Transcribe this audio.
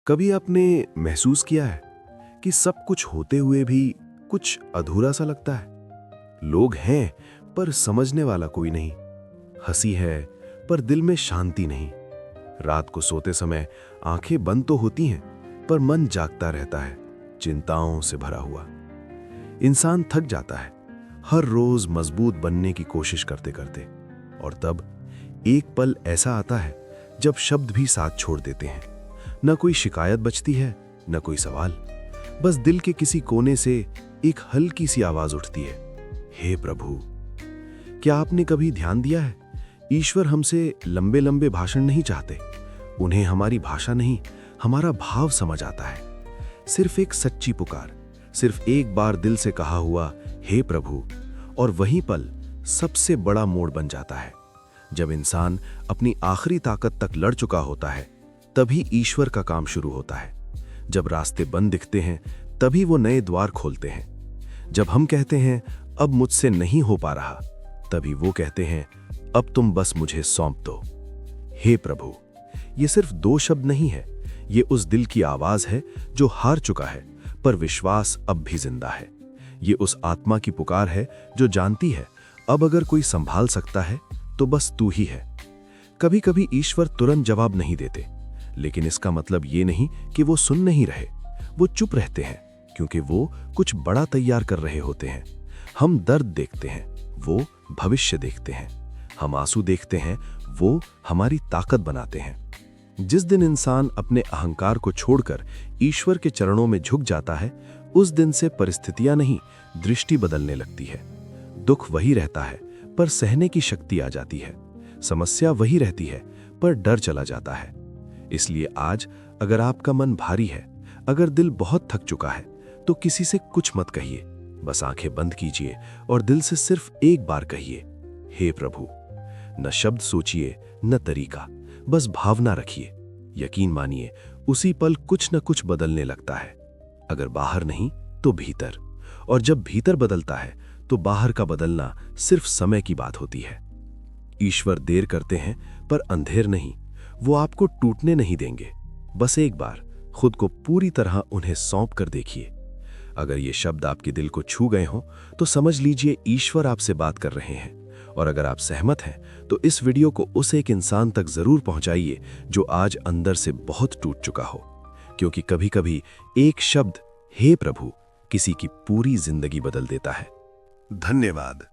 कभी आपने महसूस किया है कि सब कुछ होते हुए भी कुछ अधूरा सा लगता है? लोग हैं पर समझने वाला कोई नहीं, हंसी है पर दिल में शांति नहीं। रात को सोते समय आंखें बंद तो होती हैं पर मन जागता रहता है, चिंताओं से भरा हुआ। इंसान थक जाता है हर रोज मजबूत बनने की कोशिश करते करते, और तब एक पल ऐसा आता है जब शब्द भी साथ छोड़ देते हैं। न कोई शिकायत बचती है, न कोई सवाल, बस दिल के किसी कोने से एक हल्की सी आवाज उठती है, हे प्रभु। क्या आपने कभी ध्यान दिया है, ईश्वर हमसे लंबे लंबे भाषण नहीं चाहते। उन्हें हमारी भाषा नहीं, हमारा भाव समझ आता है। सिर्फ एक सच्ची पुकार, सिर्फ एक बार दिल से कहा हुआ हे प्रभु, और वही पल सबसे बड़ा मोड़ बन जाता है। जब इंसान अपनी आखिरी ताकत तक लड़ चुका होता है, तभी ईश्वर का काम शुरू होता है। जब रास्ते बंद दिखते हैं, तभी वो नए द्वार खोलते हैं। जब हम कहते हैं अब मुझसे नहीं हो पा रहा, तभी वो कहते हैं अब तुम बस मुझे सौंप दो। हे प्रभु, ये सिर्फ दो शब्द नहीं है, ये उस दिल की आवाज है जो हार चुका है पर विश्वास अब भी जिंदा है। ये उस आत्मा की पुकार है जो जानती है अब अगर कोई संभाल सकता है तो बस तू ही है। कभी कभी ईश्वर तुरंत जवाब नहीं देते, लेकिन इसका मतलब ये नहीं कि वो सुन नहीं रहे। वो चुप रहते हैं क्योंकि वो कुछ बड़ा तैयार कर रहे होते हैं। हम दर्द देखते हैं, वो भविष्य देखते हैं। हम आंसू देखते हैं, वो हमारी ताकत बनाते हैं। जिस दिन इंसान अपने अहंकार को छोड़कर ईश्वर के चरणों में झुक जाता है, उस दिन से परिस्थितियां नहीं, दृष्टि बदलने लगती है। दुख वही रहता है पर सहने की शक्ति आ जाती है। समस्या वही रहती है पर डर चला जाता है। इसलिए आज अगर आपका मन भारी है, अगर दिल बहुत थक चुका है, तो किसी से कुछ मत कहिए। बस आंखें बंद कीजिए और दिल से सिर्फ एक बार कहिए, हे प्रभु। न शब्द सोचिए, न तरीका, बस भावना रखिए। यकीन मानिए, उसी पल कुछ न कुछ बदलने लगता है। अगर बाहर नहीं तो भीतर, और जब भीतर बदलता है तो बाहर का बदलना सिर्फ समय की बात होती है। ईश्वर देर करते हैं पर अंधेर नहीं, वो आपको टूटने नहीं देंगे। बस एक बार खुद को पूरी तरह उन्हें सौंप कर देखिए। अगर ये शब्द आपके दिल को छू गए हों तो समझ लीजिए ईश्वर आपसे बात कर रहे हैं। और अगर आप सहमत हैं तो इस वीडियो को उस एक इंसान तक जरूर पहुंचाइए जो आज अंदर से बहुत टूट चुका हो, क्योंकि कभी कभी एक शब्द हे प्रभु किसी की पूरी जिंदगी बदल देता है। धन्यवाद।